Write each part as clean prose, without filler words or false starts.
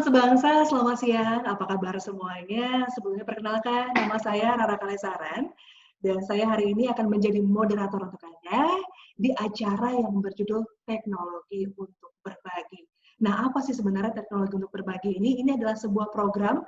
sebangsa, selamat siang. Apa kabar semuanya? Sebelumnya perkenalkan, nama saya Rara Kalesaran dan saya hari ini akan menjadi moderator untuk Anda di acara yang berjudul Teknologi untuk Berbagi. Nah, apa sih sebenarnya teknologi untuk berbagi ini? Ini adalah sebuah program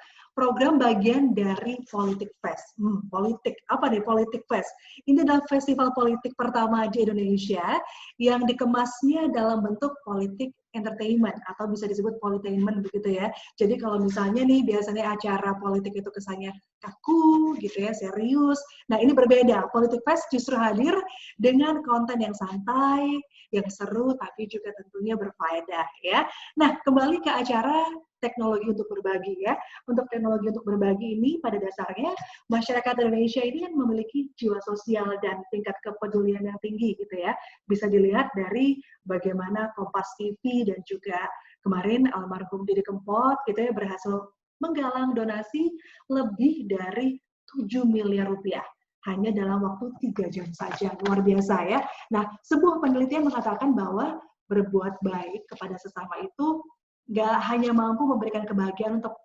bagian dari Politik Fest. Politik, apa nih Politik Fest? Ini adalah festival politik pertama di Indonesia yang dikemasnya dalam bentuk politik entertainment atau bisa disebut politainment begitu ya. Jadi kalau misalnya nih biasanya acara politik itu kesannya kaku gitu ya, serius. Nah, ini berbeda. Politik Fest justru hadir dengan konten yang santai, yang seru tapi juga tentunya berfaedah ya. Nah, kembali ke acara teknologi untuk berbagi ya. Untuk teknologi untuk berbagi ini pada dasarnya masyarakat Indonesia ini kan memiliki jiwa sosial dan tingkat kepedulian yang tinggi gitu ya. Bisa dilihat dari bagaimana Kompas TV dan juga kemarin almarhum Didi Kempot gitu ya berhasil menggalang donasi lebih dari 7 miliar rupiah hanya dalam waktu 3 jam saja. Luar biasa ya. Nah, sebuah penelitian mengatakan bahwa berbuat baik kepada sesama itu nggak hanya mampu memberikan kebahagiaan untuk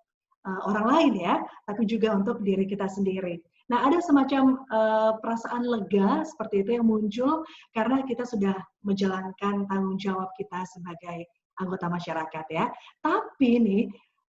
orang lain ya, tapi juga untuk diri kita sendiri. Nah, ada semacam perasaan lega seperti itu yang muncul karena kita sudah menjalankan tanggung jawab kita sebagai anggota masyarakat ya. Tapi nih,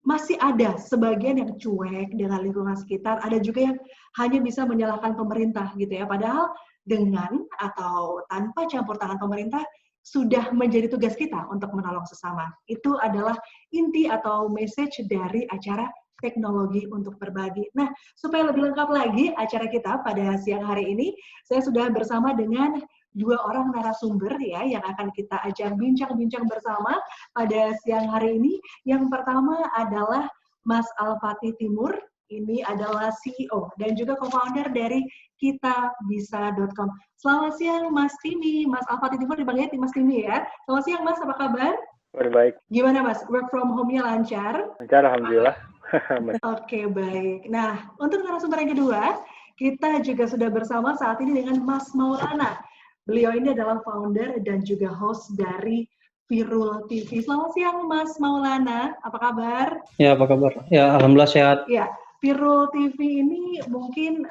masih ada sebagian yang cuek dengan lingkungan sekitar, ada juga yang hanya bisa menyalahkan pemerintah gitu ya. Padahal dengan atau tanpa campur tangan pemerintah, sudah menjadi tugas kita untuk menolong sesama. Itu adalah inti atau message dari acara teknologi untuk berbagi. Nah, supaya lebih lengkap lagi acara kita pada siang hari ini, saya sudah bersama dengan dua orang narasumber ya yang akan kita ajak bincang-bincang bersama pada siang hari ini. Yang pertama adalah Mas Al-Fatih Timur, ini adalah CEO dan juga co-founder dari kitabisa.com. Selamat siang Mas Timi, Mas Al-Fatih Timur dipanggilnya Mas Timi ya. Selamat siang Mas, apa kabar? Baik. Gimana Mas, work from home-nya lancar? Lancar, alhamdulillah. Oke, baik. Nah, untuk narasumber yang kedua, kita juga sudah bersama saat ini dengan Mas Maulana. Beliau ini adalah founder dan juga host dari Virul TV. Selamat siang Mas Maulana, apa kabar? Ya, apa kabar? Ya, alhamdulillah sehat. Ya, Virul TV ini mungkin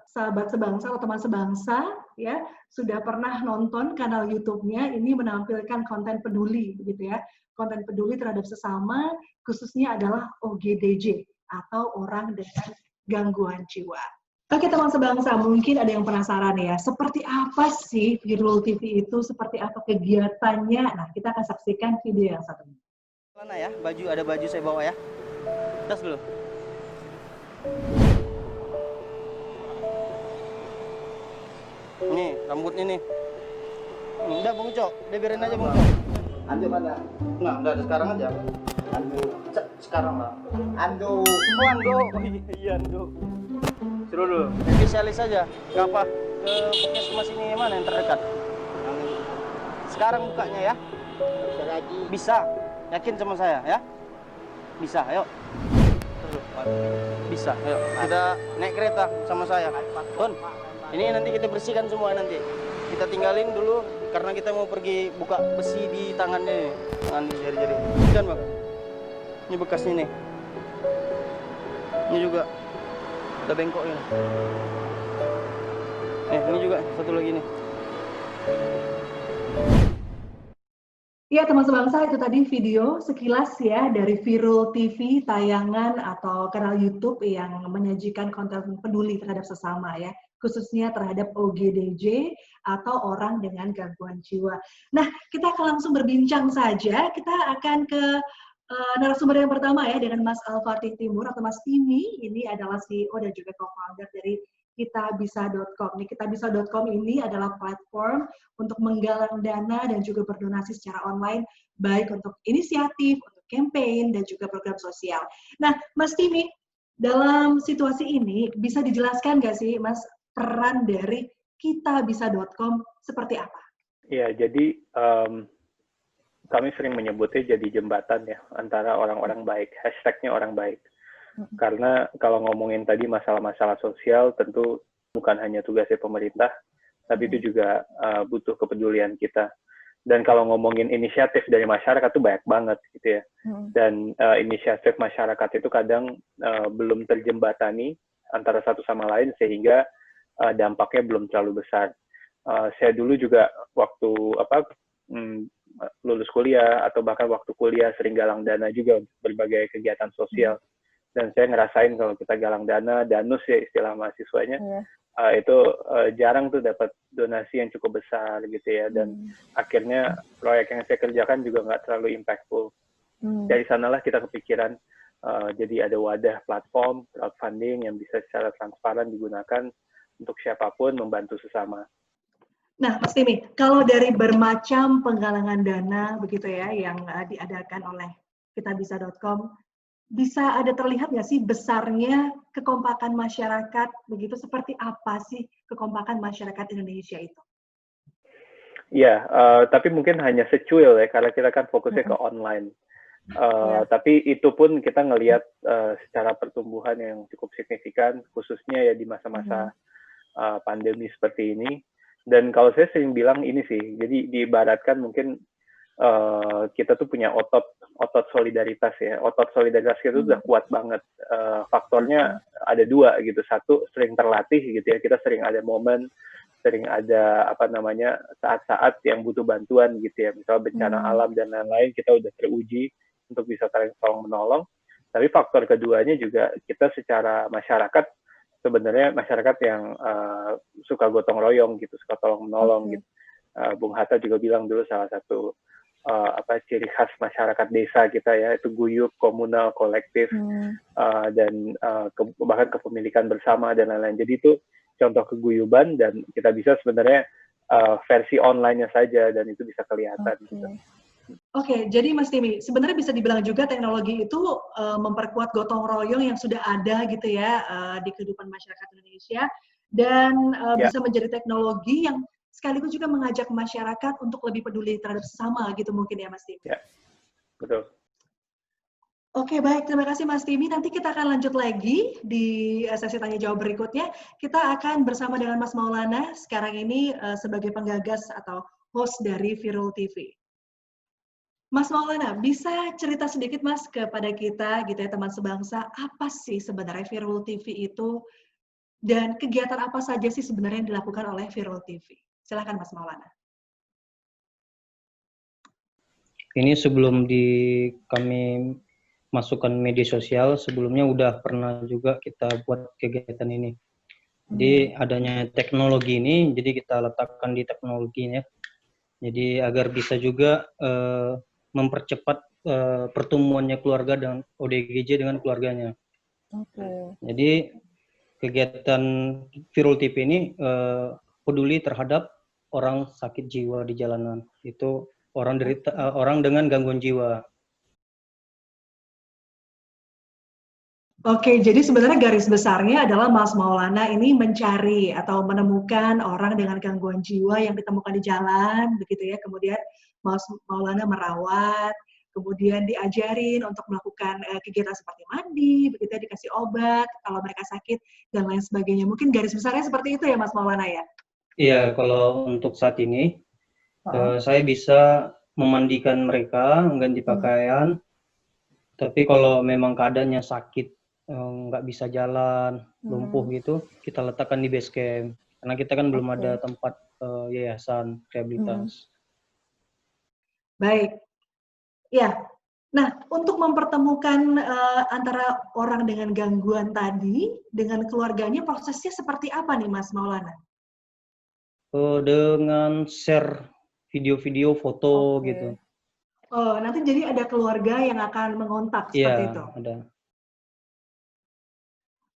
sahabat sebangsa atau teman sebangsa ya sudah pernah nonton kanal YouTube-nya, ini menampilkan konten peduli begitu ya. Konten peduli terhadap sesama, khususnya adalah OGDJ atau orang dengan gangguan jiwa. Oke teman sebangsa, mungkin ada yang penasaran ya, seperti apa sih Virul TV itu, seperti apa kegiatannya? Nah, kita akan saksikan video yang satu ini. Mana ya, ada baju saya bawa ya. Tas dulu. Nih, rambutnya nih. Udah Bang Uco, udah biarin aja Bang Uco. Andu mana? Nah, udah sekarang aja. Andu. Sekarang lah. Andu. Oh, Ando. Oh, iya, Ando. Suruh dulu. Spesialis aja. Ke apa? Ke puskesmas ini mana yang terdekat? Sekarang bukanya ya. Bisa lagi. Bisa. Yakin sama saya ya? Bisa, ayo. Bisa, ayo. Kita naik kereta sama saya. Ton, ini nanti kita bersihkan semua nanti. Kita tinggalin dulu karena kita mau pergi buka besi di tangannya nih. Tangan jari-jari. Kan Bang? Ini bekasnya nih. Ini juga udah bengkok ini. Ini juga satu lagi nih. Ya teman sebangsa, itu tadi video sekilas ya dari Virul TV, tayangan atau kanal YouTube yang menyajikan konten peduli terhadap sesama ya, khususnya terhadap OGDJ atau orang dengan gangguan jiwa. Nah, kita akan langsung berbincang saja. Kita akan ke narasumber yang pertama ya dengan Mas Al-Fatih Timur atau Mas Timi. Ini adalah CEO dan juga co-founder dari kitabisa.com. Kitabisa.com ini adalah platform untuk menggalang dana dan juga berdonasi secara online, baik untuk inisiatif, untuk campaign, dan juga program sosial. Nah, Mas Timi, dalam situasi ini bisa dijelaskan nggak sih, Mas, peran dari kitabisa.com seperti apa? Ya, jadi kami sering menyebutnya jadi jembatan ya antara orang-orang baik, hashtagnya orang baik. Karena kalau ngomongin tadi masalah-masalah sosial tentu bukan hanya tugasnya pemerintah, tapi itu juga butuh kepedulian kita. Dan kalau ngomongin inisiatif dari masyarakat tuh banyak banget gitu ya. Dan inisiatif masyarakat itu kadang belum terjembatani antara satu sama lain sehingga dampaknya belum terlalu besar. Saya dulu juga waktu lulus kuliah atau bahkan waktu kuliah sering galang dana juga untuk berbagai kegiatan sosial. Dan saya ngerasain kalau kita galang dana, danus ya istilah mahasiswanya, itu jarang tuh dapat donasi yang cukup besar gitu ya. Dan akhirnya proyek yang saya kerjakan juga nggak terlalu impactful. Dari sanalah kita kepikiran, jadi ada wadah platform crowdfunding yang bisa secara transparan digunakan untuk siapapun membantu sesama. Nah, Mas Timi, kalau dari bermacam penggalangan dana begitu ya yang diadakan oleh kitabisa.com, bisa ada terlihat nggak sih besarnya kekompakan masyarakat begitu? Seperti apa sih kekompakan masyarakat Indonesia itu? Iya, tapi mungkin hanya secuil ya, karena kita kan fokusnya ke online. Tapi itu pun kita ngelihat secara pertumbuhan yang cukup signifikan, khususnya ya di masa-masa pandemi seperti ini. Dan kalau saya sering bilang ini sih, jadi diibaratkan mungkin kita tuh punya otot solidaritas ya. Otot solidaritas kita udah kuat banget. Faktornya ada dua gitu. Satu, sering terlatih gitu ya. Kita sering ada momen, sering ada saat-saat yang butuh bantuan gitu ya. Misalnya bencana alam dan lain-lain, kita udah teruji untuk bisa tolong menolong. Tapi faktor keduanya juga kita secara masyarakat, sebenarnya masyarakat yang suka gotong royong gitu, suka tolong menolong gitu. Bung Hatta juga bilang dulu salah satu ciri khas masyarakat desa kita ya itu guyup, komunal, kolektif, dan bahkan kepemilikan bersama dan lain-lain. Jadi itu contoh keguyuban dan kita bisa sebenarnya versi online-nya saja dan itu bisa kelihatan. Gitu. Oke, jadi Mas Timi, sebenarnya bisa dibilang juga teknologi itu memperkuat gotong royong yang sudah ada gitu ya di kehidupan masyarakat Indonesia dan bisa menjadi teknologi yang sekaligus juga mengajak masyarakat untuk lebih peduli terhadap sesama gitu mungkin ya Mas Timi. Ya, betul. Oke, baik. Terima kasih Mas Timi. Nanti kita akan lanjut lagi di sesi tanya jawab berikutnya. Kita akan bersama dengan Mas Maulana sekarang ini sebagai penggagas atau host dari Viral TV. Mas Maulana, bisa cerita sedikit Mas kepada kita gitu ya teman sebangsa, apa sih sebenarnya Viral TV itu dan kegiatan apa saja sih sebenarnya yang dilakukan oleh Viral TV? Silakan Mas Maulana. Ini sebelum kami masukkan media sosial, sebelumnya udah pernah juga kita buat kegiatan ini. Jadi adanya teknologi ini, jadi kita letakkan di teknologinya. Jadi agar bisa juga mempercepat pertemuannya keluarga dengan ODGJ dengan keluarganya. Jadi kegiatan Viral TV ini peduli terhadap orang sakit jiwa di jalanan. Itu orang dengan gangguan jiwa. Oke, jadi sebenarnya garis besarnya adalah Mas Maulana ini mencari atau menemukan orang dengan gangguan jiwa yang ditemukan di jalan, begitu ya. Kemudian Mas Maulana merawat, kemudian diajarin untuk melakukan kegiatan seperti mandi, begitu ya, dikasih obat kalau mereka sakit dan lain sebagainya. Mungkin garis besarnya seperti itu ya Mas Maulana ya? Iya, kalau untuk saat ini saya bisa memandikan mereka, mengganti pakaian. Tapi kalau memang keadaannya sakit, nggak bisa jalan, lumpuh gitu, kita letakkan di base camp. Karena kita kan belum ada tempat yayasan rehabilitas. Baik. Ya. Nah, untuk mempertemukan antara orang dengan gangguan tadi dengan keluarganya, prosesnya seperti apa nih Mas Maulana? Dengan share video-video, foto gitu. Oh, nanti jadi ada keluarga yang akan mengontak seperti itu? Iya, ada.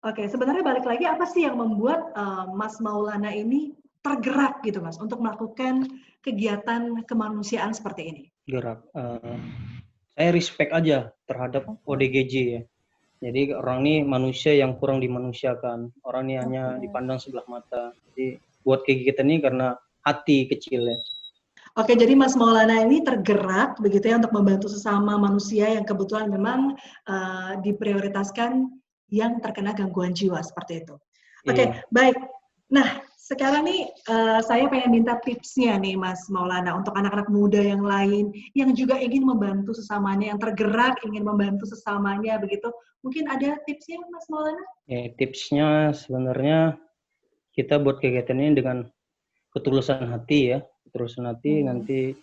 Oke, sebenarnya balik lagi apa sih yang membuat Mas Maulana ini tergerak gitu Mas untuk melakukan kegiatan kemanusiaan seperti ini? Gerak. Saya respect aja terhadap ODGJ ya. Jadi orang ini manusia yang kurang dimanusiakan. Orang ini hanya dipandang sebelah mata. Jadi buat kegiatan ini karena hati kecil ya. Oke, jadi Mas Maulana ini tergerak begitu ya untuk membantu sesama manusia yang kebetulan memang diprioritaskan yang terkena gangguan jiwa seperti itu. Oke, baik. Nah, sekarang nih saya pengen minta tipsnya nih Mas Maulana untuk anak-anak muda yang lain yang juga ingin membantu sesamanya, yang tergerak ingin membantu sesamanya begitu. Mungkin ada tipsnya Mas Maulana? Tipsnya sebenarnya kita buat kegiatan ini dengan ketulusan hati ya. Ketulusan hati nanti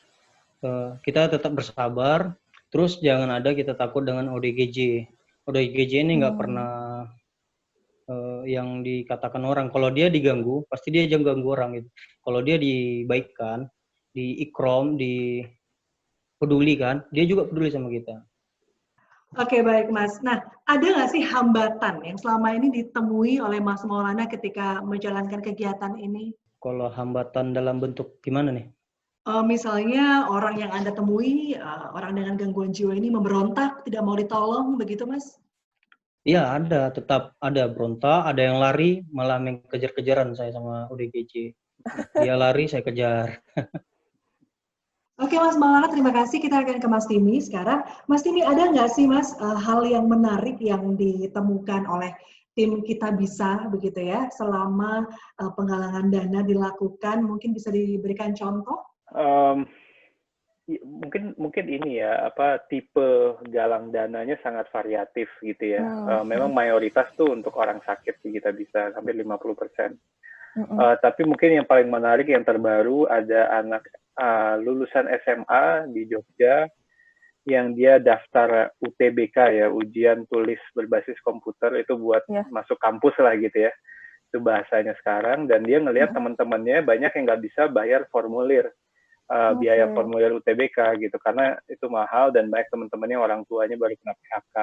kita tetap bersabar. Terus jangan ada kita takut dengan ODGJ. ODGJ ini nggak pernah yang dikatakan orang. Kalau dia diganggu, pasti dia jangan ganggu orang gitu. Kalau dia dibaikkan, diikrom, dipedulikan, dia juga peduli sama kita. Oke, baik Mas. Nah, ada nggak sih hambatan yang selama ini ditemui oleh Mas Maulana ketika menjalankan kegiatan ini? Kalau hambatan dalam bentuk gimana nih? Misalnya orang yang Anda temui, orang dengan gangguan jiwa ini memberontak, tidak mau ditolong, begitu Mas? Iya ada, tetap ada berontak, ada yang lari, malah kejar-kejaran saya sama ODGJ. Dia lari, saya kejar. Oke Mas Maulana, terima kasih. Kita akan ke Mas Timi sekarang. Mas Timi, ada nggak sih Mas hal yang menarik yang ditemukan oleh tim Kita Bisa begitu ya selama penggalangan dana dilakukan? Mungkin bisa diberikan contoh? Mungkin ini ya, tipe galang dananya sangat variatif gitu ya. Memang mayoritas tuh untuk orang sakit sih Kita Bisa, hampir 50%. Tapi mungkin yang paling menarik, yang terbaru, ada anak lulusan SMA di Jogja yang dia daftar UTBK ya, ujian tulis berbasis komputer, itu buat masuk kampus lah gitu ya. Itu bahasanya sekarang, dan dia ngelihat teman-temannya banyak yang nggak bisa bayar formulir. Biaya formulir UTBK gitu, karena itu mahal dan banyak teman-temannya orang tuanya baru kena PHK.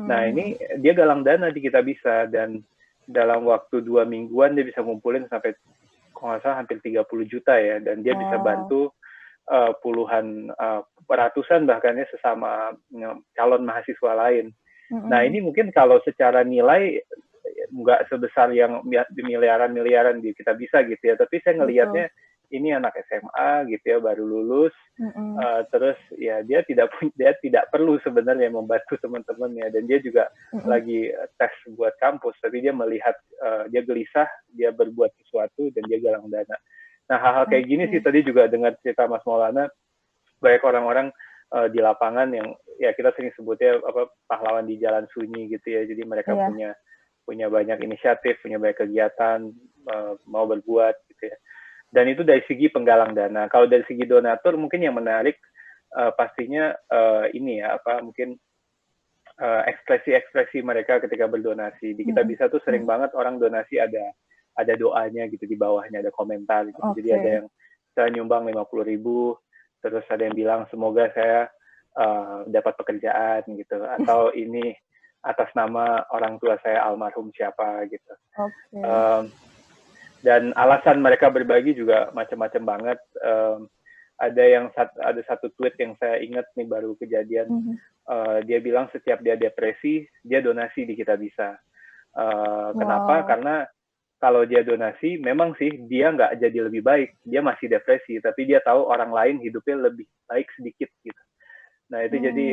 Nah ini dia galang dana di Kita Bisa, dan dalam waktu 2 mingguan dia bisa ngumpulin sampai kalau nggak salah hampir 30 juta ya, dan dia bisa bantu puluhan, ratusan bahkan ya sesama calon mahasiswa lain. Nah ini mungkin kalau secara nilai nggak sebesar yang miliaran-miliaran di Kita Bisa gitu ya, tapi saya ngelihatnya ini anak SMA gitu ya, baru lulus, terus ya dia tidak perlu sebenarnya membantu teman-temannya, dan dia juga lagi tes buat kampus, tapi dia melihat dia gelisah, dia berbuat sesuatu dan dia galang dana. Nah hal-hal kayak gini sih tadi juga dengar cerita Mas Maulana, banyak orang-orang di lapangan yang ya kita sering sebutnya pahlawan di jalan sunyi gitu ya, jadi mereka punya banyak inisiatif, punya banyak kegiatan, mau berbuat gitu ya. Dan itu dari segi penggalang dana. Kalau dari segi donatur, mungkin yang menarik pastinya ini ya, mungkin ekspresi-ekspresi mereka ketika berdonasi. Di Kita Bisa tuh sering banget orang donasi ada doanya gitu di bawahnya, ada komentar gitu. Jadi ada yang saya nyumbang 50.000, terus ada yang bilang semoga saya dapat pekerjaan gitu, atau ini atas nama orang tua saya almarhum siapa gitu. Dan alasan mereka berbagi juga macam-macam banget. Ada satu tweet yang saya ingat nih, baru kejadian. Dia bilang setiap dia depresi, dia donasi di Kita Bisa. Kenapa? Karena kalau dia donasi, memang sih dia nggak jadi lebih baik, dia masih depresi, tapi dia tahu orang lain hidupnya lebih baik sedikit gitu. Nah itu jadi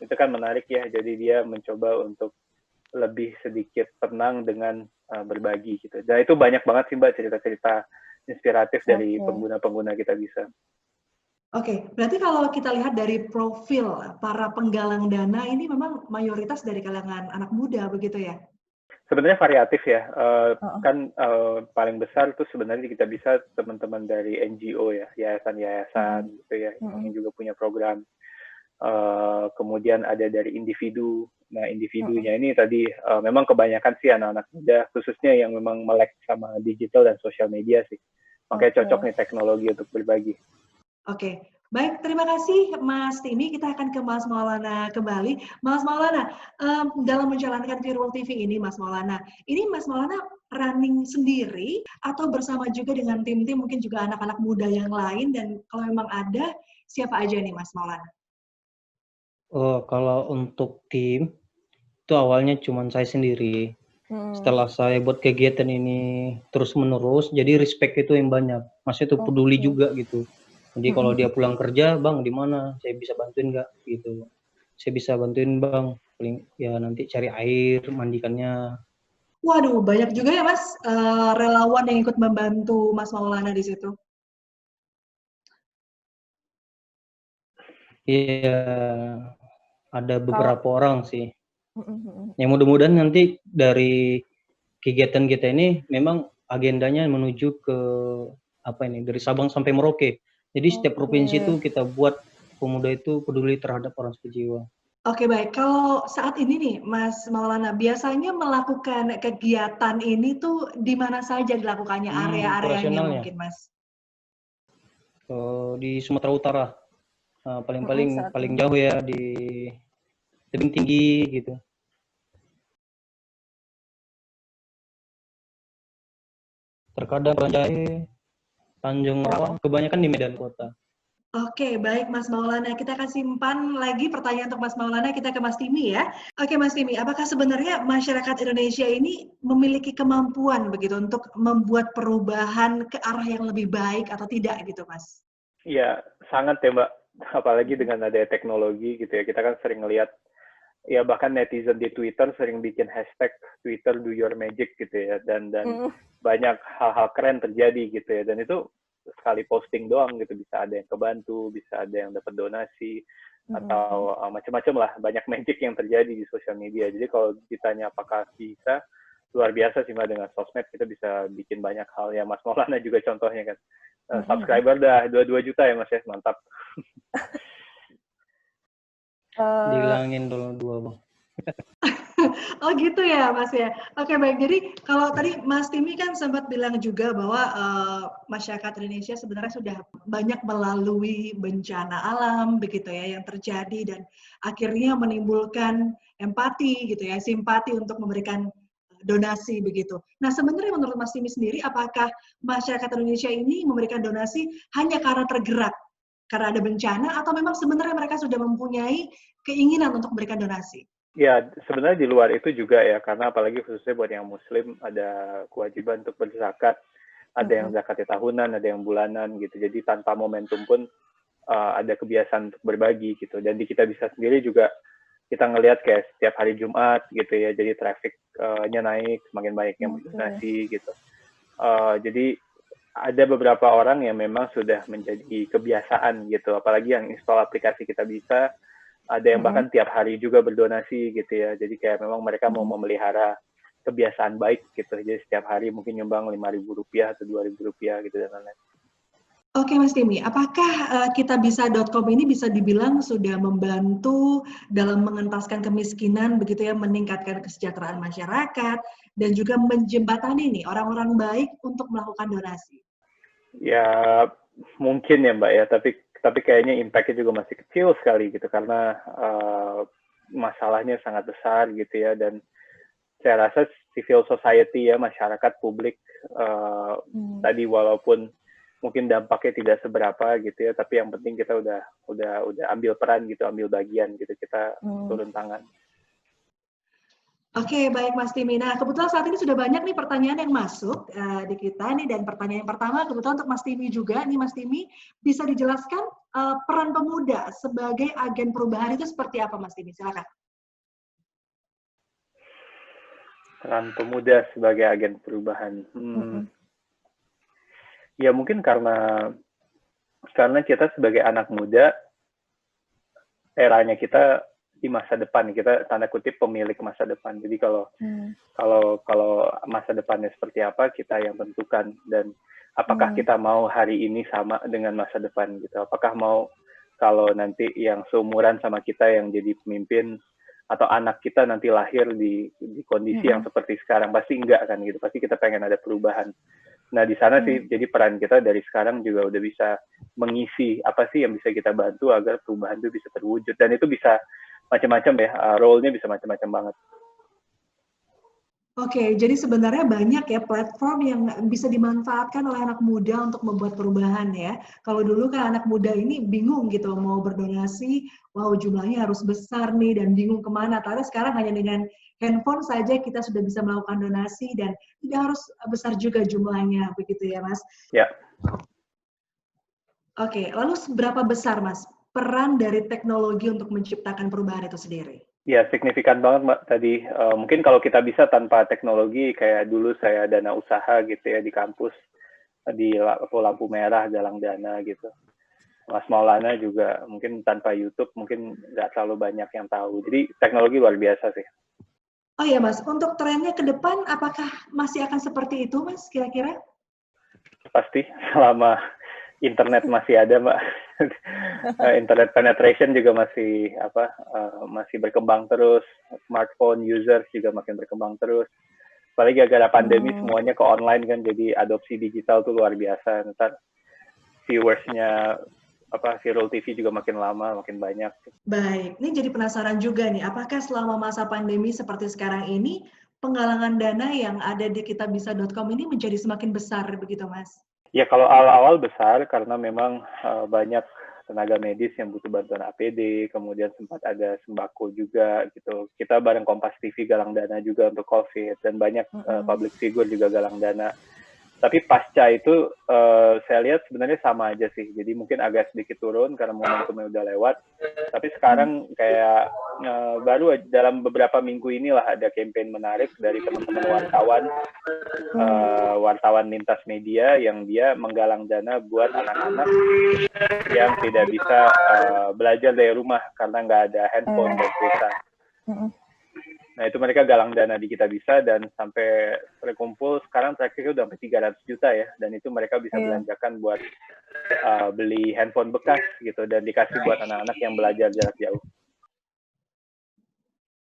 itu kan menarik ya. Jadi dia mencoba untuk lebih sedikit tenang dengan berbagi gitu. Dan itu banyak banget sih Mbak cerita-cerita inspiratif dari pengguna-pengguna Kita Bisa. Oke, berarti kalau kita lihat dari profil para penggalang dana ini memang mayoritas dari kalangan anak muda begitu ya? Sebenarnya variatif ya. Kan paling besar tuh sebenarnya Kita Bisa teman-teman dari NGO ya, yayasan-yayasan gitu ya, yang juga punya program. Kemudian ada dari individu. Nah individunya ini tadi memang kebanyakan sih anak-anak muda, khususnya yang memang melek sama digital dan sosial media sih. Makanya cocok nih teknologi untuk berbagi. Oke, baik, terima kasih Mas Timi. Kita akan ke Mas Maulana kembali. Mas Maulana, dalam menjalankan Virtual TV ini Mas Maulana, ini Mas Maulana running sendiri atau bersama juga dengan tim-tim, mungkin juga anak-anak muda yang lain, dan kalau memang ada, siapa aja nih Mas Maulana? Kalau untuk tim, itu awalnya cuma saya sendiri. Setelah saya buat kegiatan ini terus-menerus, jadi respect itu yang banyak. Maksudnya itu peduli juga gitu. Jadi kalau dia pulang kerja, Bang di mana? Saya bisa bantuin nggak? Gitu. Saya bisa bantuin Bang, paling ya nanti cari air, mandikannya. Waduh, banyak juga ya Mas relawan yang ikut membantu Mas Maulana di situ. Iya, ada beberapa orang sih. Mm-mm. Yang mudah-mudahan nanti dari kegiatan kita ini memang agendanya menuju ke apa ini, dari Sabang sampai Merauke. Jadi setiap provinsi itu kita buat pemuda itu peduli terhadap orang sakit jiwa. Oke, baik. Kalau saat ini nih, Mas Maulana, biasanya melakukan kegiatan ini tuh di mana saja dilakukannya, area-areanya Operasionalnya mungkin, Mas? di Sumatera Utara, paling jauh ya di Tebing Tinggi gitu. Terkadang Ranjai, Tanjung Rawa, kebanyakan di Medan Kota. Oke, baik Mas Maulana. Kita akan simpan lagi pertanyaan untuk Mas Maulana, kita ke Mas Timi ya. Oke Mas Timi, apakah sebenarnya masyarakat Indonesia ini memiliki kemampuan begitu untuk membuat perubahan ke arah yang lebih baik atau tidak gitu Mas? Iya, sangat ya Mbak. Apalagi dengan adanya teknologi gitu ya. Kita kan sering ngelihat, ya bahkan netizen di Twitter sering bikin hashtag Twitter do your magic gitu ya. Dan banyak hal-hal keren terjadi gitu ya. Dan itu sekali posting doang gitu, bisa ada yang kebantu, bisa ada yang dapat donasi, atau macam-macam lah, banyak magic yang terjadi di sosial media. Jadi kalau ditanya apakah bisa, luar biasa sih Mbak, dengan sosmed kita bisa bikin banyak hal ya. Mas Maulana juga contohnya kan, subscriber dah 22 juta ya Mas ya, mantap. Dihilangin dulu 2 Bang. Oh gitu ya Mas ya. Oke baik, jadi kalau tadi Mas Timi kan sempat bilang juga bahwa masyarakat Indonesia sebenarnya sudah banyak melalui bencana alam begitu ya yang terjadi dan akhirnya menimbulkan empati gitu ya, simpati untuk memberikan donasi begitu. Nah sebenarnya menurut Mas Timi sendiri, apakah masyarakat Indonesia ini memberikan donasi hanya karena tergerak, karena ada bencana, atau memang sebenarnya mereka sudah mempunyai keinginan untuk memberikan donasi? Ya, sebenarnya di luar itu juga ya, karena apalagi khususnya buat yang muslim ada kewajiban untuk berzakat, ada yang zakatnya tahunan, ada yang bulanan gitu. Jadi tanpa momentum pun ada kebiasaan untuk berbagi gitu. Dan di kita bisa sendiri juga kita ngelihat kayak setiap hari Jumat gitu ya, jadi traffic-nya naik, semakin banyak yang berdonasi gitu. Jadi ada beberapa orang yang memang sudah menjadi kebiasaan gitu, apalagi yang install aplikasi Kita Bisa, ada yang bahkan tiap hari juga berdonasi gitu ya. Jadi kayak memang mereka mau memelihara kebiasaan baik gitu. Jadi setiap hari mungkin nyumbang Rp5.000 atau Rp2.000 gitu dan lain-lain. Oke Mas Timi, apakah kitabisa.com ini bisa dibilang sudah membantu dalam mengentaskan kemiskinan begitu ya, meningkatkan kesejahteraan masyarakat dan juga menjembatani nih orang-orang baik untuk melakukan donasi? Ya mungkin ya Mbak ya, tapi kayaknya impact-nya juga masih kecil sekali gitu karena masalahnya sangat besar gitu ya. Dan saya rasa civil society ya, masyarakat publik tadi walaupun mungkin dampaknya tidak seberapa gitu ya, tapi yang penting kita udah ambil peran gitu, ambil bagian gitu, kita turun tangan. Oke, baik Mas Timi. Nah, kebetulan saat ini sudah banyak nih pertanyaan yang masuk di kita nih, dan pertanyaan yang pertama kebetulan untuk Mas Timi juga. Nih Mas Timi, bisa dijelaskan peran pemuda sebagai agen perubahan itu seperti apa Mas Timi? Silakan. Peran pemuda sebagai agen perubahan. Ya mungkin karena kita sebagai anak muda, eranya kita di masa depan, kita tanda kutip pemilik masa depan. Jadi kalau masa depannya seperti apa, kita yang tentukan. Dan apakah kita mau hari ini sama dengan masa depan gitu? Apakah mau kalau nanti yang seumuran sama kita yang jadi pemimpin, atau anak kita nanti lahir di kondisi yang seperti sekarang? Pasti enggak kan gitu. Pasti kita pengen ada perubahan. Nah di sana sih jadi peran kita dari sekarang juga udah bisa mengisi apa sih yang bisa kita bantu agar perubahan itu bisa terwujud. Dan itu bisa macam-macam ya, role-nya bisa macam-macam banget. Oke, jadi sebenarnya banyak ya platform yang bisa dimanfaatkan oleh anak muda untuk membuat perubahan ya. Kalau dulu kan anak muda ini bingung gitu mau berdonasi, wow jumlahnya harus besar nih dan bingung kemana. Tapi sekarang hanya dengan handphone saja kita sudah bisa melakukan donasi dan tidak harus besar juga jumlahnya, begitu ya Mas? Ya. Oke, lalu seberapa besar Mas peran dari teknologi untuk menciptakan perubahan itu sendiri? Ya, signifikan banget, Mbak. Tadi mungkin kalau kita bisa tanpa teknologi, kayak dulu saya dana usaha gitu ya di kampus, di lampu merah galang dana gitu. Mas Maulana juga mungkin tanpa YouTube mungkin nggak terlalu banyak yang tahu. Jadi teknologi luar biasa sih. Oh iya Mas, untuk trennya ke depan apakah masih akan seperti itu Mas kira-kira? Pasti selama internet masih ada, Mbak. Internet penetration juga masih berkembang terus. Smartphone users juga makin berkembang terus. Apalagi gara-gara pandemi semuanya ke online kan, jadi adopsi digital tuh luar biasa. Ntar viewersnya Viral TV juga makin lama, makin banyak. Baik, ini jadi penasaran juga nih, apakah selama masa pandemi seperti sekarang ini, penggalangan dana yang ada di kitabisa.com ini menjadi semakin besar begitu Mas? Ya kalau awal-awal besar karena memang banyak tenaga medis yang butuh bantuan APD, kemudian sempat ada sembako juga gitu. Kita bareng Kompas TV galang dana juga untuk COVID, dan banyak public figure juga galang dana. Tapi pasca itu saya lihat sebenarnya sama aja sih. Jadi mungkin agak sedikit turun karena momentumnya udah lewat. Tapi sekarang kayak baru dalam beberapa minggu inilah ada campaign menarik dari teman-teman wartawan lintas media yang dia menggalang dana buat anak-anak yang tidak bisa belajar dari rumah karena nggak ada handphone dan pulsa. Nah itu mereka galang dana di Kitabisa dan sampai terkumpul sekarang terakhir udah sampai 300 juta ya, dan itu mereka bisa belanjakan buat beli handphone bekas gitu dan dikasih buat anak-anak yang belajar jarak jauh.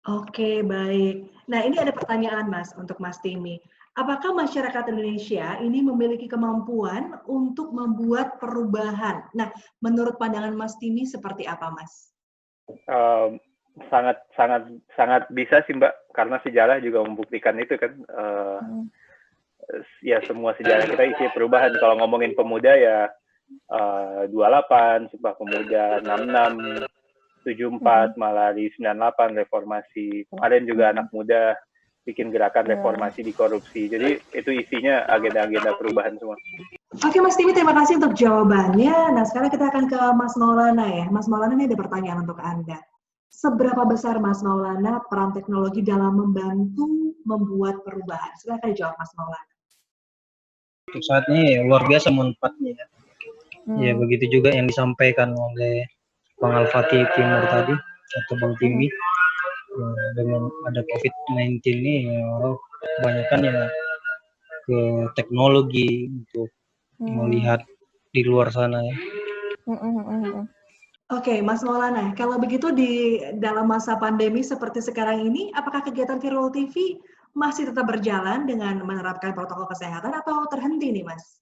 Oke, baik. Nah ini ada pertanyaan Mas untuk Mas Timi. Apakah masyarakat Indonesia ini memiliki kemampuan untuk membuat perubahan? Nah, menurut pandangan Mas Timi seperti apa Mas? Sangat bisa sih Mbak, karena sejarah juga membuktikan itu kan. Ya semua sejarah kita isi perubahan. Kalau ngomongin pemuda ya 28, Sumpah Pemuda, 66, 74, malah di 98 reformasi. Kemarin juga anak muda bikin gerakan reformasi di korupsi. Jadi itu isinya agenda-agenda perubahan semua. Oke Mas Timi, terima kasih untuk jawabannya. Nah sekarang kita akan ke Mas Maulana ya. Mas Maulana, ini ada pertanyaan untuk Anda. Seberapa besar Mas Maulana peran teknologi dalam membantu membuat perubahan? Silakan dijawab Mas Maulana. Untuk saat ini luar biasa manfaatnya. Ya begitu juga yang disampaikan oleh Bang Al-Fatih Timur tadi atau Bang Timi. Dengan ada COVID-19 ini kebanyakan ya ke teknologi untuk melihat di luar sana ya. Oke, Mas Maulana, kalau begitu di dalam masa pandemi seperti sekarang ini, apakah kegiatan Viral TV masih tetap berjalan dengan menerapkan protokol kesehatan atau terhenti nih, Mas?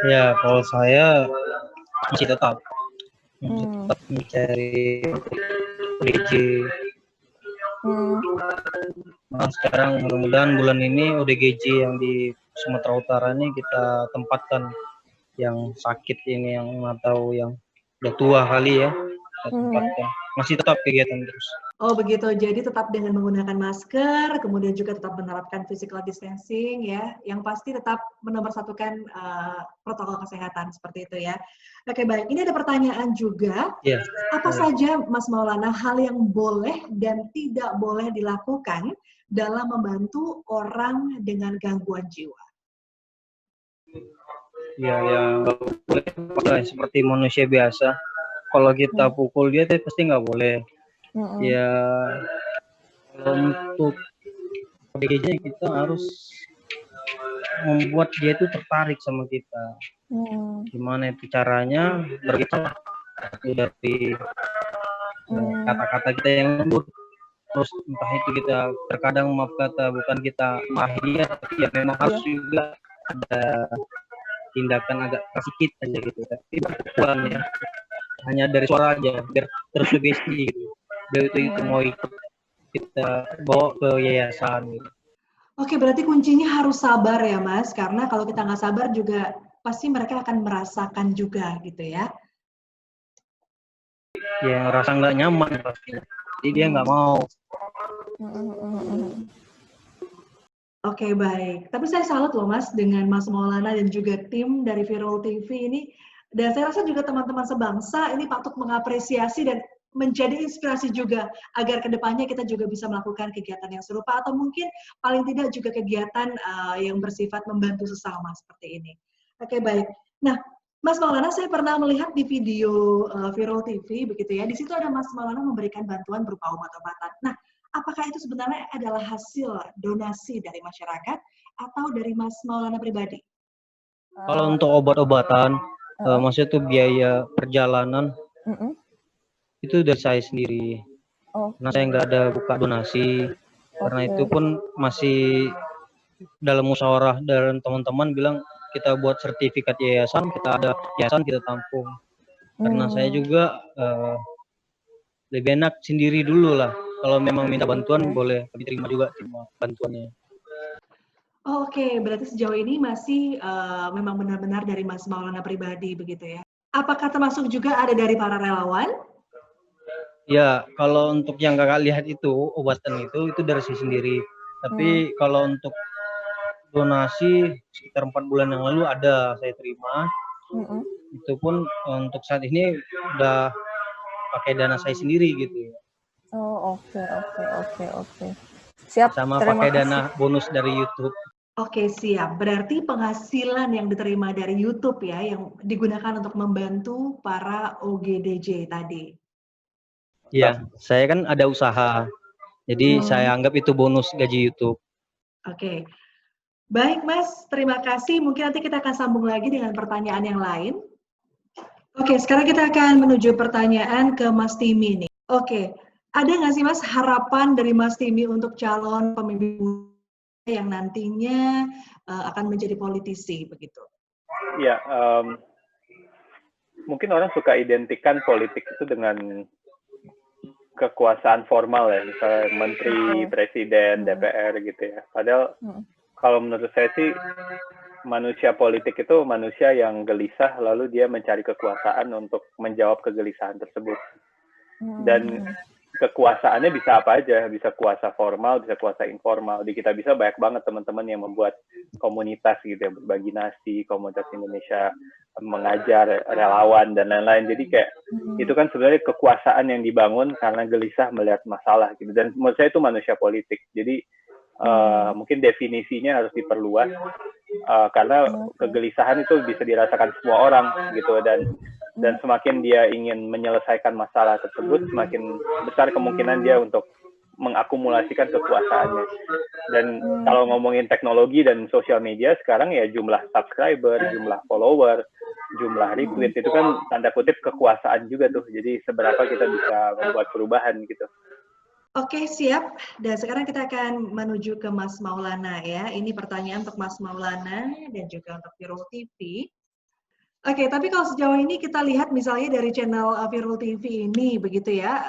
Ya, kalau saya masih tetap mencari ODGJ. Nah, sekarang mudah-mudahan bulan ini ODGJ yang di Sumatera Utara ini kita tempatkan, yang sakit ini yang atau yang udah tua kali ya, kita tempatkan. Masih tetap kegiatan terus. Oh begitu, jadi tetap dengan menggunakan masker, kemudian juga tetap menerapkan physical distancing ya, yang pasti tetap menomorsatukan protokol kesehatan seperti itu ya. Oke baik, ini ada pertanyaan juga, apa saja Mas Maulana hal yang boleh dan tidak boleh dilakukan dalam membantu orang dengan gangguan jiwa? Ya, boleh seperti manusia biasa. Kalau kita pukul dia, pasti nggak boleh. Ya, kalau untuk ODGJ kita harus membuat dia itu tertarik sama kita. Gimana itu caranya? Beritahu dari kata-kata kita yang lembut. Terus entah itu kita terkadang maaf kata bukan kita mahir, tapi ya memang harus juga ada tindakan agak sedikit aja gitu, tapi bukan ya hanya dari suara aja biar tersugesti gitu. Biar itu mau ikut kita bawa ke yayasan gitu. Oke, berarti kuncinya harus sabar ya Mas, karena kalau kita nggak sabar juga pasti mereka akan merasakan juga gitu ya. Ya rasa nggak nyaman pasti, jadi dia nggak mau. Oke, baik. Tapi saya salut loh Mas dengan Mas Maulana dan juga tim dari Viral TV ini. Dan saya rasa juga teman-teman sebangsa ini patut mengapresiasi dan menjadi inspirasi juga agar kedepannya kita juga bisa melakukan kegiatan yang serupa atau mungkin paling tidak juga kegiatan yang bersifat membantu sesama seperti ini. Oke, baik. Nah, Mas Maulana, saya pernah melihat di video Viral TV begitu ya. Di situ ada Mas Maulana memberikan bantuan berupa obat-obatan. Nah, apakah itu sebenarnya adalah hasil donasi dari masyarakat atau dari Mas Maulana pribadi? Kalau untuk obat-obatan, maksudnya tuh biaya perjalanan itu dari saya sendiri. Karena saya nggak ada buka donasi. Karena itu pun masih dalam musyawarah dan teman-teman bilang kita buat sertifikat yayasan, kita ada yayasan kita tampung. Karena saya juga lebih enak sendiri dulu lah. Kalau memang minta bantuan boleh diterima juga terima bantuannya. Oke, berarti sejauh ini masih memang benar-benar dari Mas Maulana pribadi begitu ya. Apakah termasuk juga ada dari para relawan? Ya, kalau untuk yang kakak lihat itu obatan itu dari saya sendiri. Tapi kalau untuk donasi sekitar 4 bulan yang lalu ada saya terima. Itu pun untuk saat ini udah pakai dana saya sendiri gitu. Oh, oke. Siap. Sama pakai dana bonus dari YouTube. Oke, siap. Berarti penghasilan yang diterima dari YouTube ya yang digunakan untuk membantu para OGDJ tadi. Iya, saya kan ada usaha. Jadi saya anggap itu bonus gaji YouTube. Oke. Baik, Mas. Terima kasih. Mungkin nanti kita akan sambung lagi dengan pertanyaan yang lain. Oke, sekarang kita akan menuju pertanyaan ke Mas Timi nih. Oke, ada nggak sih Mas harapan dari Mas Timi untuk calon pemimpin yang nantinya akan menjadi politisi begitu? Ya, mungkin orang suka identikan politik itu dengan kekuasaan formal ya, misalnya menteri, presiden, DPR gitu ya. Padahal kalau menurut saya sih manusia politik itu manusia yang gelisah lalu dia mencari kekuasaan untuk menjawab kegelisahan tersebut. Dan kekuasaannya bisa apa aja, bisa kuasa formal, bisa kuasa informal. Di kita bisa banyak banget teman-teman yang membuat komunitas gitu ya, berbagi nasi, komunitas Indonesia mengajar, relawan dan lain-lain. Jadi kayak itu kan sebenarnya kekuasaan yang dibangun karena gelisah melihat masalah gitu. Dan menurut saya itu manusia politik. Jadi mungkin definisinya harus diperluas karena kegelisahan itu bisa dirasakan semua orang gitu, dan semakin dia ingin menyelesaikan masalah tersebut, semakin besar kemungkinan dia untuk mengakumulasikan kekuasaannya. Dan kalau ngomongin teknologi dan sosial media sekarang ya jumlah subscriber, jumlah follower, jumlah retweet itu kan tanda kutip kekuasaan juga tuh. Jadi seberapa kita bisa membuat perubahan gitu. Oke, siap. Dan sekarang kita akan menuju ke Mas Maulana ya. Ini pertanyaan untuk Mas Maulana dan juga untuk Viral TV. Oke, tapi kalau sejauh ini kita lihat misalnya dari channel Viral TV ini begitu ya,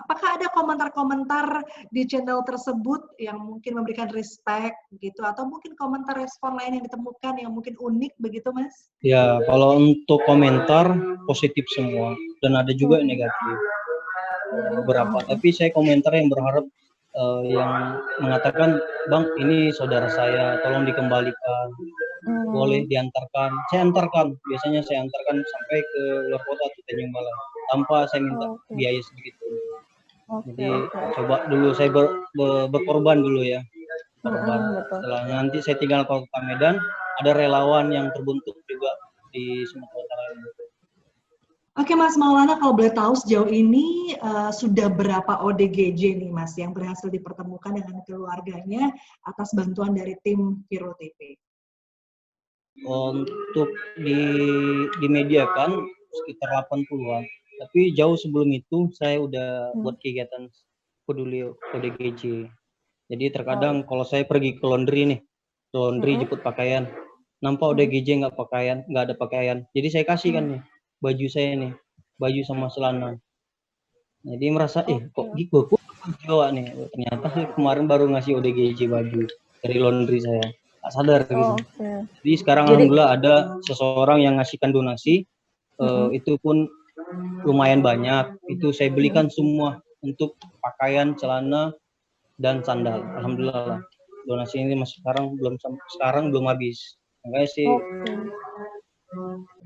apakah ada komentar-komentar di channel tersebut yang mungkin memberikan respect gitu, atau mungkin komentar respon lain yang ditemukan yang mungkin unik begitu, Mas? Ya, kalau untuk komentar positif semua dan ada juga yang negatif. Beberapa, tapi saya komentar yang berharap yang mengatakan, Bang, ini saudara saya, tolong dikembalikan, boleh diantarkan. Saya antarkan, biasanya saya antarkan sampai ke luar kota atau Tanjung Balai, tanpa saya minta biaya sedikit pun. Jadi coba dulu saya berkorban dulu ya. Setelah nanti saya tinggal ke Kota Medan, ada relawan yang terbentuk juga di Sumatera Utara ini. Oke, Mas Maulana, kalau boleh tahu sejauh ini sudah berapa ODGJ nih, Mas, yang berhasil dipertemukan dengan keluarganya atas bantuan dari tim Viral TV? Untuk di media kan sekitar 80-an. Tapi jauh sebelum itu saya udah buat kegiatan peduli ODGJ. Jadi terkadang kalau saya pergi ke laundry nih, jemput pakaian, nampak ODGJ nggak ada pakaian. Jadi saya kasih kan nih baju saya nih, baju sama celana. Jadi merasa kok gitu Jawa nih. Ternyata kemarin baru ngasih ODGJ baju dari laundry saya. Tak sadar gitu. Jadi sekarang alhamdulillah ada seseorang yang ngasihkan donasi, itu pun lumayan banyak. Itu saya belikan semua untuk pakaian, celana, dan sandal. Alhamdulillah donasi ini masih sekarang belum habis. Makanya sih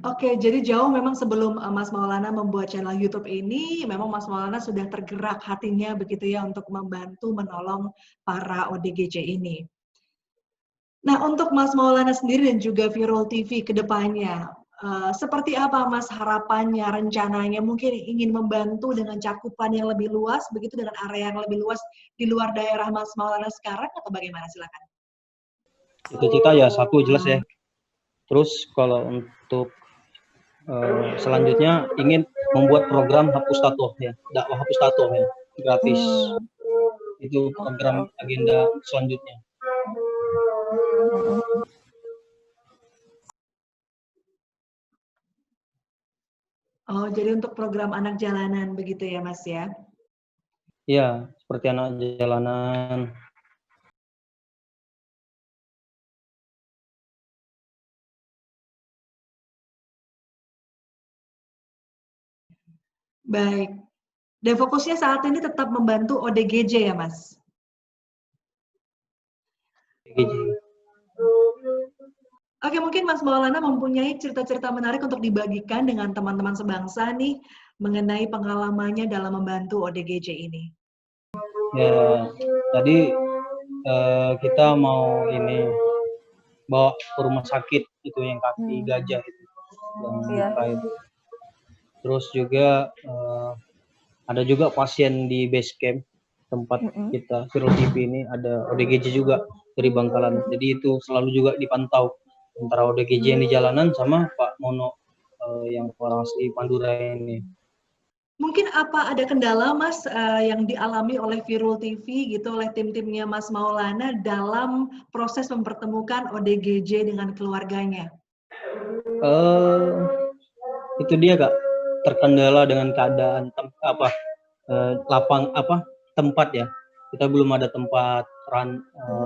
Oke, jadi jauh memang sebelum Mas Maulana membuat channel YouTube ini, memang Mas Maulana sudah tergerak hatinya begitu ya untuk membantu menolong para ODGJ ini. Nah, untuk Mas Maulana sendiri dan juga Virul TV ke depannya, seperti apa Mas harapannya, rencananya? Mungkin ingin membantu dengan cakupan yang lebih luas, begitu dengan area yang lebih luas di luar daerah Mas Maulana sekarang, atau bagaimana? Silakan. Cita-cita ya satu jelas ya. Terus kalau untuk selanjutnya ingin membuat program hapus tato ya, dakwah hapus tato ya, gratis. Itu program agenda selanjutnya. Oh, jadi untuk program anak jalanan begitu ya, Mas ya? Iya, seperti anak jalanan. Baik. Dan fokusnya saat ini tetap membantu ODGJ ya, Mas? ODGJ. Oke, mungkin Mas Maulana mempunyai cerita-cerita menarik untuk dibagikan dengan teman-teman sebangsa nih mengenai pengalamannya dalam membantu ODGJ ini. Ya, tadi kita mau ini bawa ke rumah sakit itu yang kaki gajah itu, yang luka itu. Terus juga ada juga pasien di base camp tempat kita Virul TV ini, ada ODGJ juga dari Bangkalan. Jadi itu selalu juga dipantau antara ODGJ yang di jalanan sama Pak Mono yang orang asli Pandura ini. Mungkin apa ada kendala Mas yang dialami oleh Virul TV gitu, oleh tim-timnya Mas Maulana dalam proses mempertemukan ODGJ dengan keluarganya? Itu dia Kak, terkendala dengan keadaan tempat ya. Kita belum ada tempat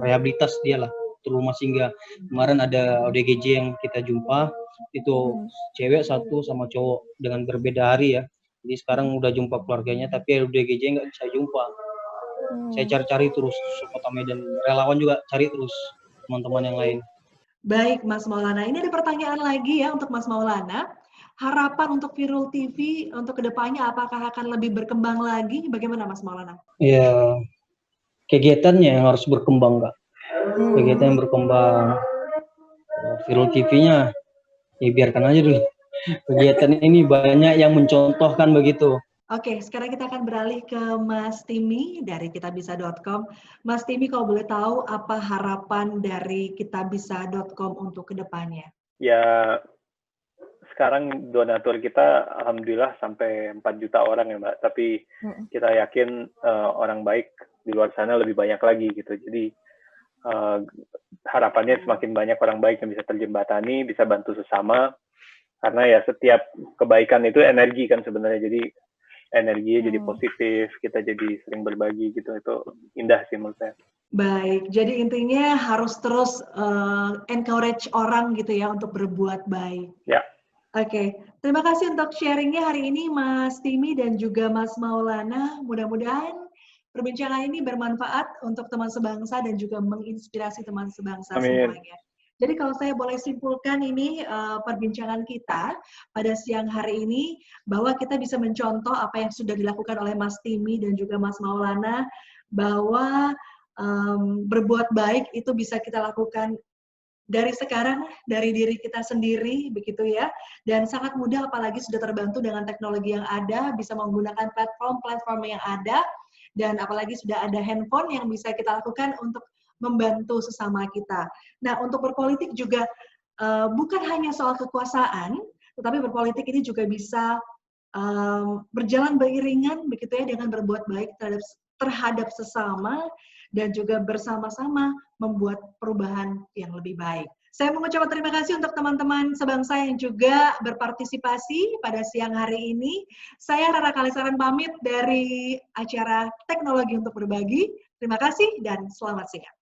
rehabilitas dia lah, rumah singgah. Kemarin ada ODGJ yang kita jumpa, itu cewek satu sama cowok dengan berbeda hari ya. Jadi sekarang udah jumpa keluarganya, tapi ODGJ nggak bisa jumpa. Saya cari-cari terus, Kota Medan, relawan juga cari terus teman-teman yang lain. Baik Mas Maulana, ini ada pertanyaan lagi ya untuk Mas Maulana. Harapan untuk Virul TV untuk kedepannya apakah akan lebih berkembang lagi? Bagaimana Mas Maulana? Ya, kegiatannya yang harus berkembang Kak. Kegiatan yang berkembang. Virul TV-nya ya biarkan aja dulu. Kegiatan ini banyak yang mencontohkan begitu. Oke, sekarang kita akan beralih ke Mas Timi dari kitabisa.com. Mas Timi, kalau boleh tahu apa harapan dari kitabisa.com untuk kedepannya? Ya, sekarang donatur kita alhamdulillah sampai 4 juta orang ya Mbak, tapi kita yakin orang baik di luar sana lebih banyak lagi gitu. Jadi harapannya semakin banyak orang baik yang bisa terjembatani, bisa bantu sesama, karena ya setiap kebaikan itu energi kan sebenarnya, jadi energinya jadi positif, kita jadi sering berbagi gitu, itu indah sih menurut saya. Baik, jadi intinya harus terus encourage orang gitu ya untuk berbuat baik. Ya. Oke, terima kasih untuk sharingnya hari ini Mas Timi dan juga Mas Maulana. Mudah-mudahan perbincangan ini bermanfaat untuk teman sebangsa dan juga menginspirasi teman sebangsa semuanya. Jadi kalau saya boleh simpulkan ini perbincangan kita pada siang hari ini, bahwa kita bisa mencontoh apa yang sudah dilakukan oleh Mas Timi dan juga Mas Maulana, bahwa berbuat baik itu bisa kita lakukan dari sekarang, dari diri kita sendiri, begitu ya. Dan sangat mudah, apalagi sudah terbantu dengan teknologi yang ada, bisa menggunakan platform-platform yang ada, dan apalagi sudah ada handphone yang bisa kita lakukan untuk membantu sesama kita. Nah, untuk berpolitik juga bukan hanya soal kekuasaan, tetapi berpolitik ini juga bisa berjalan beriringan, begitu ya, dengan berbuat baik terhadap sesama, dan juga bersama-sama membuat perubahan yang lebih baik. Saya mengucapkan terima kasih untuk teman-teman sebangsa yang juga berpartisipasi pada siang hari ini. Saya Rara Kalesaran pamit dari acara Teknologi untuk Berbagi. Terima kasih dan selamat siang.